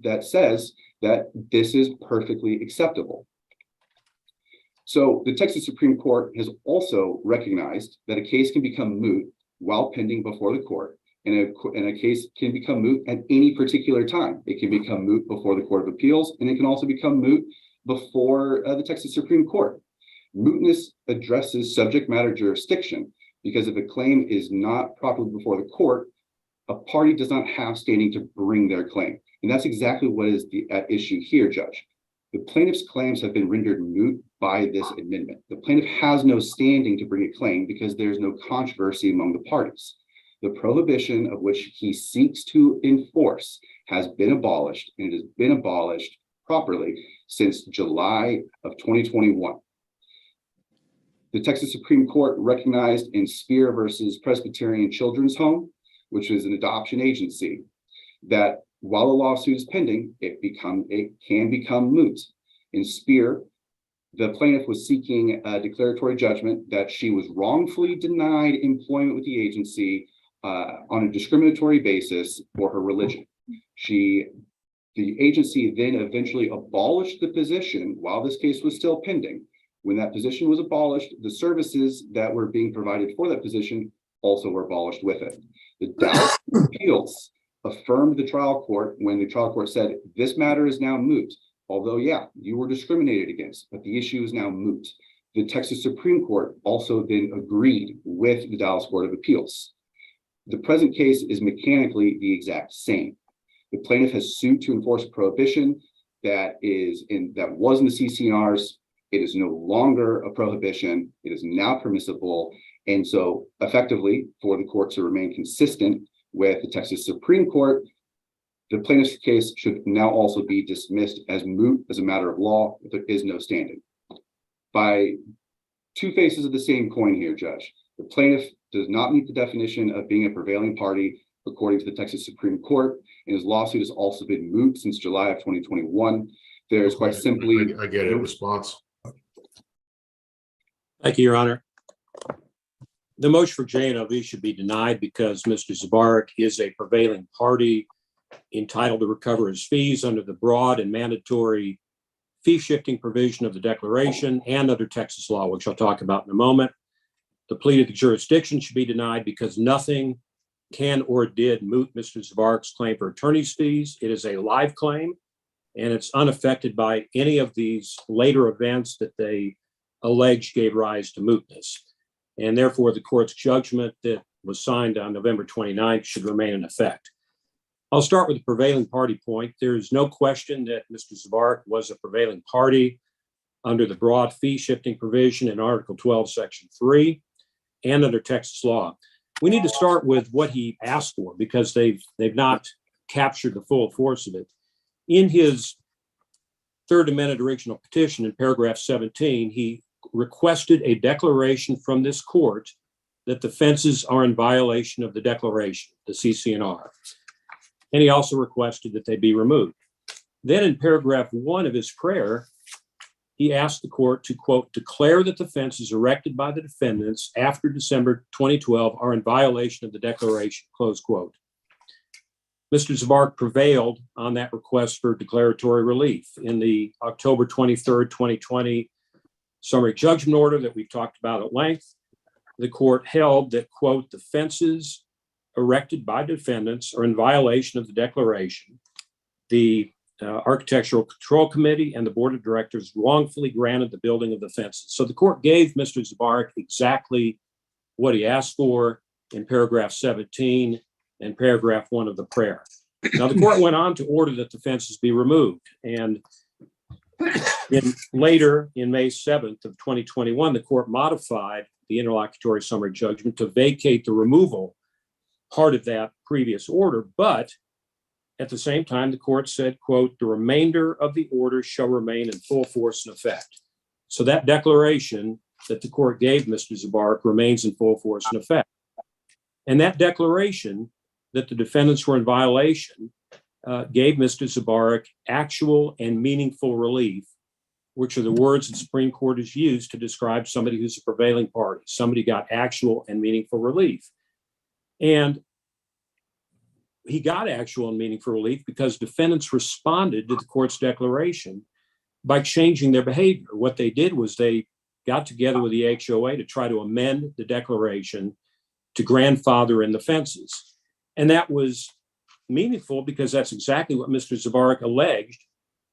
that says that this is perfectly acceptable. So the Texas Supreme Court has also recognized that a case can become moot while pending before the court, and a case can become moot at any particular time. It can become moot before the Court of Appeals, and it can also become moot before the Texas Supreme Court. Mootness addresses subject matter jurisdiction, because if a claim is not properly before the court, a party does not have standing to bring their claim. And that's exactly what is at issue here, Judge. The plaintiff's claims have been rendered moot by this amendment. The plaintiff has no standing to bring a claim because there's no controversy among the parties. The prohibition of which he seeks to enforce has been abolished, and it has been abolished properly since July of 2021. The Texas Supreme Court recognized in Spear versus Presbyterian Children's Home, which is an adoption agency, that while a lawsuit is pending, it can become moot. In Spear, the plaintiff was seeking a declaratory judgment that she was wrongfully denied employment with the agency on a discriminatory basis for her religion. The agency then eventually abolished the position while this case was still pending. When that position was abolished, the services that were being provided for that position also were abolished with it. The Dallas Appeals affirmed the trial court when the trial court said, this matter is now moot. Although, yeah, you were discriminated against, but the issue is now moot. The Texas Supreme Court also then agreed with the Dallas Court of Appeals. The present case is mechanically the exact same. The plaintiff has sued to enforce a prohibition that was in the CC&Rs. It is no longer a prohibition. It is now permissible. And so effectively, for the court to remain consistent with the Texas Supreme Court, the plaintiff's case should now also be dismissed as moot as a matter of law if there is no standing. By two faces of the same coin here, Judge. The plaintiff does not meet the definition of being a prevailing party according to the Texas Supreme Court, and his lawsuit has also been moot since July of 2021. There's quite simply— I get it. Response. Thank you, Your Honor. The motion for J&OB should be denied because Mr. Zabarik is a prevailing party entitled to recover his fees under the broad and mandatory fee shifting provision of the Declaration and under Texas law, which I'll talk about in a moment. The plea to the jurisdiction should be denied because nothing can or did moot Mr. Zabarik's claim for attorney's fees. It is a live claim, and it's unaffected by any of these later events that they allege gave rise to mootness. And therefore, the court's judgment that was signed on November 29th should remain in effect. I'll start with the prevailing party point. There's no question that Mr. Zabarik was a prevailing party under the broad fee shifting provision in Article 12, Section 3, and under Texas law. We need to start with what he asked for because they've not captured the full force of it. In his third amended original petition in paragraph 17, he requested a declaration from this court that the fences are in violation of the Declaration, the CC&R. And he also requested that they be removed. Then in paragraph 1 of his prayer, he asked the court to, quote, declare that the fences erected by the defendants after December 2012 are in violation of the Declaration, close quote. Mr. Zabarik prevailed on that request for declaratory relief. In the October 23rd, 2020 summary judgment order that we've talked about at length, the court held that, quote, the fences erected by defendants are in violation of the Declaration. The Architectural Control Committee and the Board of Directors wrongfully granted the building of the fences. So the court gave Mr. Zabarik exactly what he asked for in paragraph 17 and paragraph 1 of the prayer. Now, the court went on to order that the fences be removed. And later, in May 7th of 2021, the court modified the interlocutory summary judgment to vacate the removal part of that previous order. But at the same time, the court said, quote, the remainder of the order shall remain in full force and effect. So that declaration that the court gave Mr. Zabarik remains in full force and effect. And that declaration that the defendants were in violation gave Mr. Zabarik actual and meaningful relief, which are the words the Supreme Court has used to describe somebody who's a prevailing party. Somebody got actual and meaningful relief. And he got actual and meaningful relief because defendants responded to the court's declaration by changing their behavior. What they did was they got together with the HOA to try to amend the declaration to grandfather in the fences. And that was meaningful because that's exactly what Mr. Zabarak alleged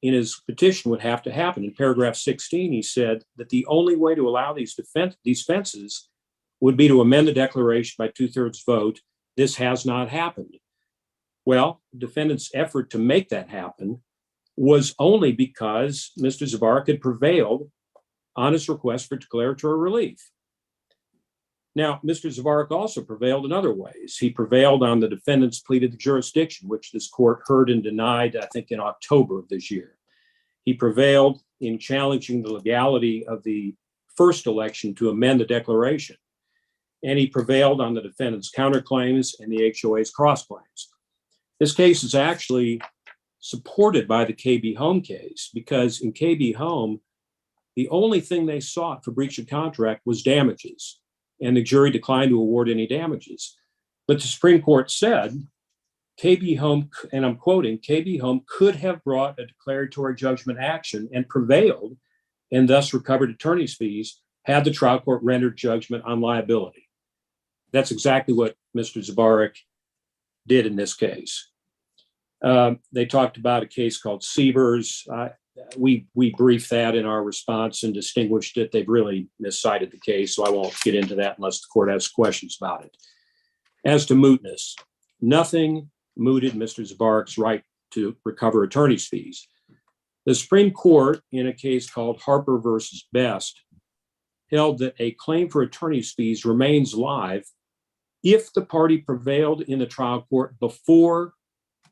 in his petition would have to happen. In paragraph 16, he said that the only way to allow these fences would be to amend the declaration by 2/3 vote. This has not happened. Well, the defendant's effort to make that happen was only because Mr. Zabarak had prevailed on his request for declaratory relief. Now, Mr. Zabarak also prevailed in other ways. He prevailed on the defendant's plea to the jurisdiction, which this court heard and denied, I think, in October of this year. He prevailed in challenging the legality of the first election to amend the declaration. And he prevailed on the defendant's counterclaims and the HOA's cross-claims. This case is actually supported by the KB Home case because in KB Home, the only thing they sought for breach of contract was damages, and the jury declined to award any damages. But the Supreme Court said KB Home, and I'm quoting, KB Home could have brought a declaratory judgment action and prevailed and thus recovered attorney's fees had the trial court rendered judgment on liability. That's exactly what Mr. Zabarak did in this case. They talked about a case called Sievers. We briefed that in our response and distinguished it. They've really miscited the case, so I won't get into that unless the court has questions about it. As to mootness, nothing mooted Mr. Zabarak's right to recover attorney's fees. The Supreme Court, in a case called Harper versus Best, held that a claim for attorney's fees remains live if the party prevailed in the trial court before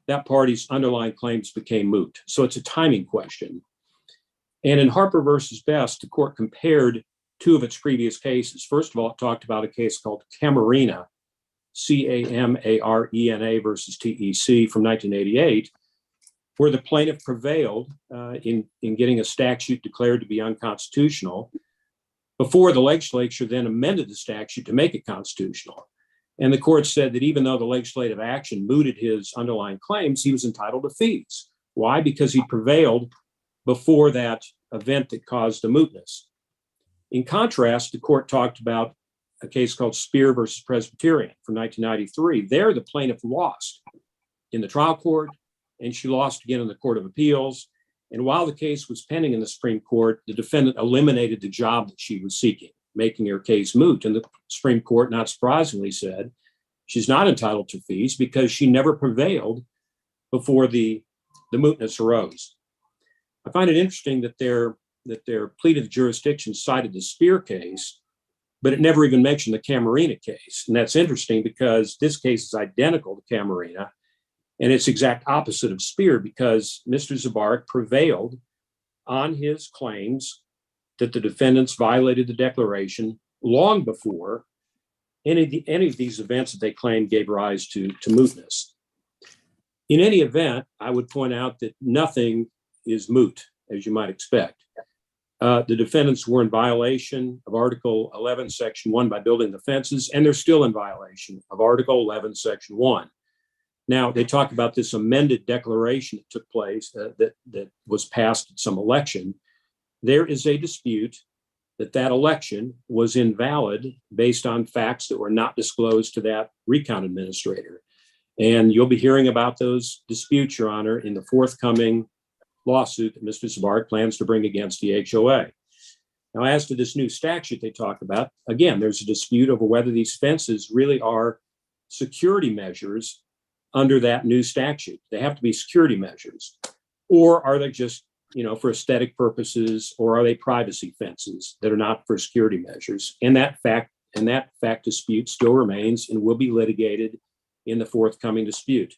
that party's underlying claims became moot. So it's a timing question. And in Harper versus Best, the court compared two of its previous cases. First of all, it talked about a case called Camarena, Camarena versus TEC from 1988, where the plaintiff prevailed in getting a statute declared to be unconstitutional before the legislature then amended the statute to make it constitutional. And the court said that even though the legislative action mooted his underlying claims, he was entitled to fees. Why? Because he prevailed before that event that caused the mootness. In contrast, the court talked about a case called Spear versus Presbyterian from 1993. There, the plaintiff lost in the trial court, and she lost again in the Court of Appeals. And while the case was pending in the Supreme Court, the defendant eliminated the job that she was seeking, making her case moot. And the Supreme Court, not surprisingly, said she's not entitled to fees because she never prevailed before the mootness arose. I find it interesting that their plea to the jurisdiction cited the Spear case, but it never even mentioned the Camarena case. And that's interesting because this case is identical to Camarena, and it's exact opposite of Spear because Mr. Zabarak prevailed on his claims that the defendants violated the declaration long before any of these events that they claimed gave rise to mootness. In any event, I would point out that nothing is moot, as you might expect. The defendants were in violation of Article 11, Section 1 by building the fences, and they're still in violation of Article 11, Section 1. Now, they talk about this amended declaration that took place, that was passed at some election. There is a dispute that election was invalid based on facts that were not disclosed to that recount administrator. And you'll be hearing about those disputes, Your Honor, in the forthcoming lawsuit that Mr. Zabarak plans to bring against the HOA. Now, as to this new statute they talk about, again, there's a dispute over whether these fences really are security measures under that new statute. They have to be security measures, or are they just, for aesthetic purposes, or are they privacy fences that are not for security measures? And that fact dispute still remains and will be litigated in the forthcoming dispute.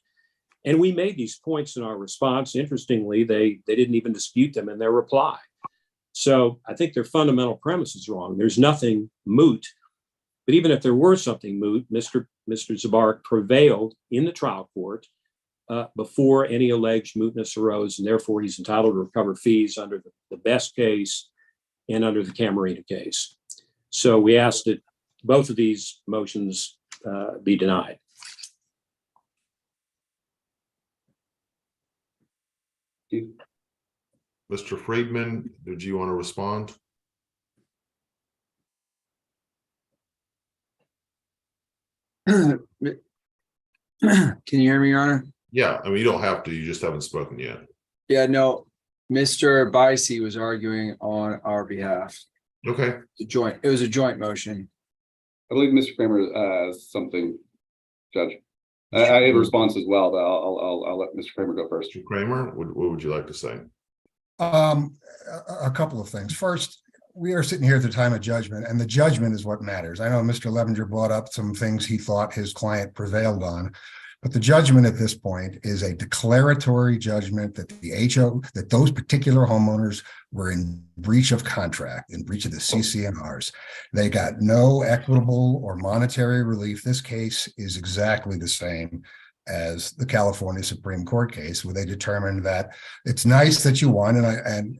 And we made these points in our response. Interestingly, they didn't even dispute them in their reply. So I think their fundamental premise is wrong. There's nothing moot. But even if there were something moot, Mr. Zabarak prevailed in the trial court before any alleged mootness arose, and therefore he's entitled to recover fees under the Best case and under the Camarena case. So we ask that both of these motions be denied. Steve? Mr. Friedman, did you want to respond? Can you hear me, Your Honor? Yeah, I mean, you don't have to, you just haven't spoken yet. Yeah, no, Mr. Bicey was arguing on our behalf. Okay, It was a joint motion. I believe Mr. Kramer has something, Judge. I have a response as well, but I'll let Mr. Kramer go first. Mr. Kramer, what would you like to say? A couple of things. First, we are sitting here at the time of judgment, and the judgment is what matters. I know Mr. Levenger brought up some things he thought his client prevailed on, but the judgment at this point is a declaratory judgment that that those particular homeowners were in breach of contract, in breach of the CC&Rs. They got no equitable or monetary relief. This case is exactly the same as the California Supreme Court case, where they determined that it's nice that you won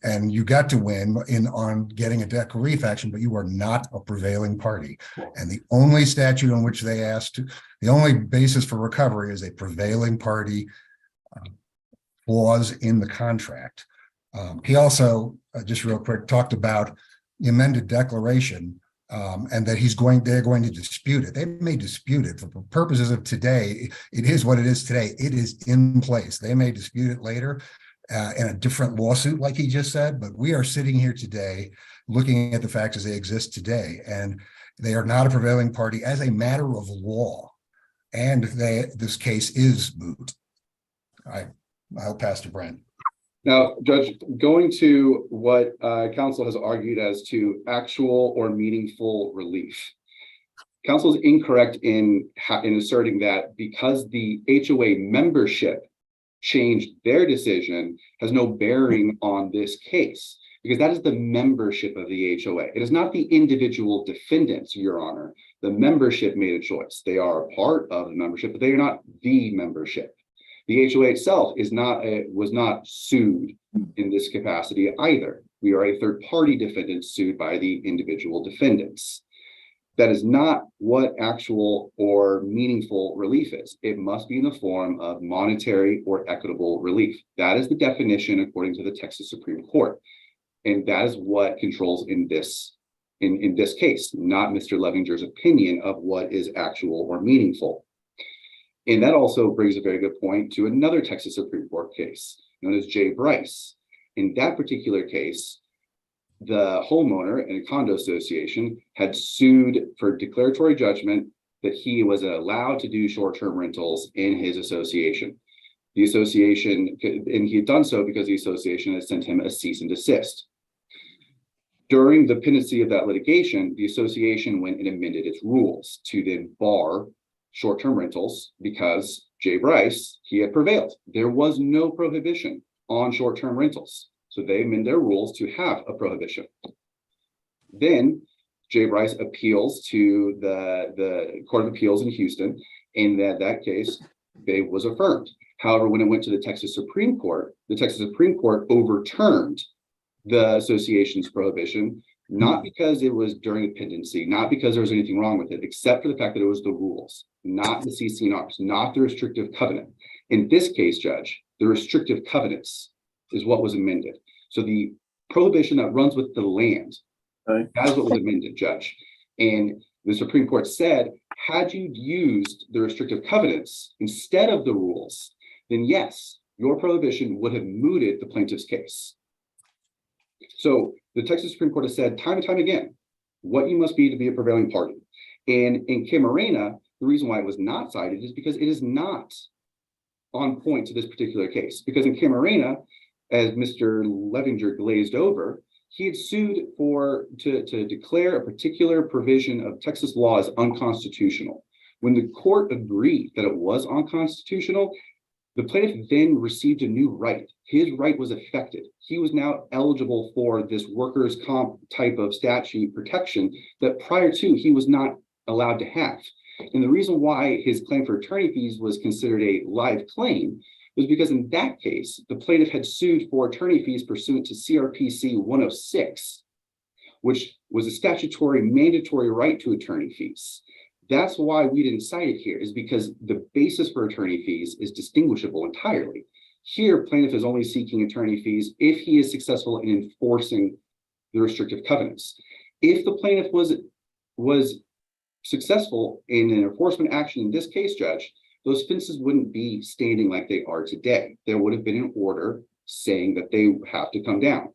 and you got to win on getting a debt relief action, but you are not a prevailing party. And the only statute on which they asked, the only basis for recovery is a prevailing party clause in the contract. He also, just real quick, talked about the amended declaration. And that they're going to dispute it. They may dispute it for purposes of today. It is what it is today. It is in place. They may dispute it later in a different lawsuit, like he just said, but we are sitting here today looking at the facts as they exist today. And they are not a prevailing party as a matter of law. And this case is moot. I'll pass to Brent. Now, Judge, going to what counsel has argued as to actual or meaningful relief. Counsel is incorrect in asserting that because the HOA membership changed their decision has no bearing on this case, because that is the membership of the HOA. It is not the individual defendants, Your Honor. The membership made a choice. They are a part of the membership, but they are not the membership. The HOA itself was not sued in this capacity either. We are a third-party defendant sued by the individual defendants. That is not what actual or meaningful relief is. It must be in the form of monetary or equitable relief. That is the definition according to the Texas Supreme Court. And that is what controls in this case, not Mr. Levenger's opinion of what is actual or meaningful. And that also brings a very good point to another Texas Supreme Court case known as J. Bryce. In that particular case, the homeowner in a condo association had sued for declaratory judgment that he was allowed to do short-term rentals in his association. The association, and he had done so because the association had sent him a cease and desist. During the pendency of that litigation, the association went and amended its rules to then bar short-term rentals because Jay Bryce, he had prevailed. There was no prohibition on short-term rentals. So they amend their rules to have a prohibition. Then Jay Bryce appeals to the Court of Appeals in Houston, and that case, they was affirmed. However, when it went to the Texas Supreme Court overturned the association's prohibition, not because it was during a pendency, not because there was anything wrong with it, except for the fact that it was the rules, not the CC&Rs, not the restrictive covenant. In this case, Judge, the restrictive covenants is what was amended. So the prohibition that runs with the land, that is what was amended, Judge. And the Supreme Court said, had you used the restrictive covenants instead of the rules, then yes, your prohibition would have mooted the plaintiff's case. So the Texas Supreme Court has said time and time again, what you must be to be a prevailing party. And in Camarena, the reason why it was not cited is because it is not on point to this particular case. Because in Camarena, as Mr. Levenger glazed over, he had sued to declare a particular provision of Texas law as unconstitutional. When the court agreed that it was unconstitutional, the plaintiff then received a new right. His right was affected. He was now eligible for this workers' comp type of statute protection that prior to he was not allowed to have. And the reason why his claim for attorney fees was considered a live claim was because in that case, the plaintiff had sued for attorney fees pursuant to CRPC 106, which was a statutory mandatory right to attorney fees. That's why we didn't cite it here, is because the basis for attorney fees is distinguishable entirely. Here, plaintiff is only seeking attorney fees if he is successful in enforcing the restrictive covenants. If the plaintiff was successful in an enforcement action in this case, Judge, those fences wouldn't be standing like they are today. There would have been an order saying that they have to come down.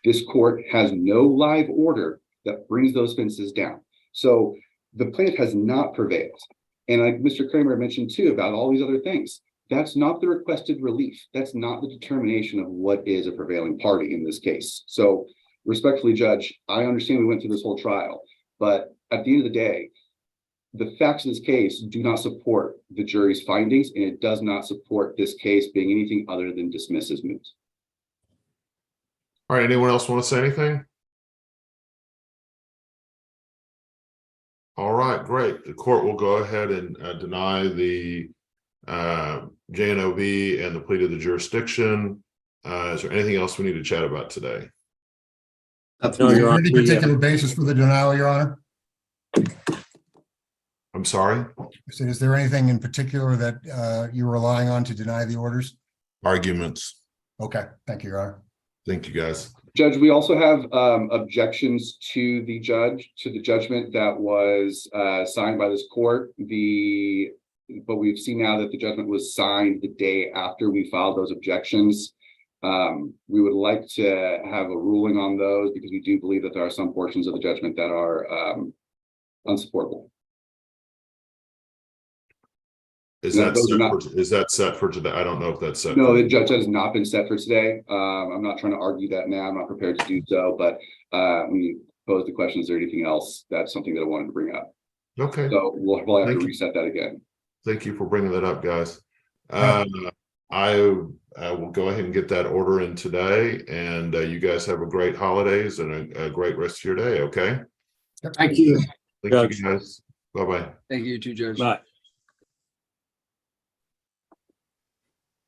This court has no live order that brings those fences down. So the plaintiff has not prevailed. And like Mr. Kramer mentioned too about all these other things, that's not the requested relief. That's not the determination of what is a prevailing party in this case. So respectfully, Judge, I understand we went through this whole trial, but at the end of the day, the facts of this case do not support the jury's findings, and it does not support this case being anything other than dismissed as moot. All right, anyone else want to say anything? All right, great. The court will go ahead and deny the JNOV and the plea to the jurisdiction. Is there anything else we need to chat about today? No, Your Honor, Any particular basis for the denial, Your Honor? I'm sorry? So is there anything in particular that you're relying on to deny the orders? Arguments. Okay, thank you, Your Honor. Thank you, guys. Judge, we also have objections to the judgment that was signed by this court. But we've seen now that the judgment was signed the day after we filed those objections. We would like to have a ruling on those because we do believe that there are some portions of the judgment that are unsupportable. Is No, that those are set for today? I don't know if that's set. No, the judge has not been set for today. I'm not trying to argue that now. I'm not prepared to do so, but when you pose the question, is there anything else? That's something that I wanted to bring up. Okay. So we'll probably have Thank to you. reset that again. Thank you for bringing that up, guys. I will go ahead and get that order in today, and you guys have a great holidays and a great rest of your day. Okay. Thank you. Thank Judge. you, guys. Bye-bye. Thank you too, Judge. Bye.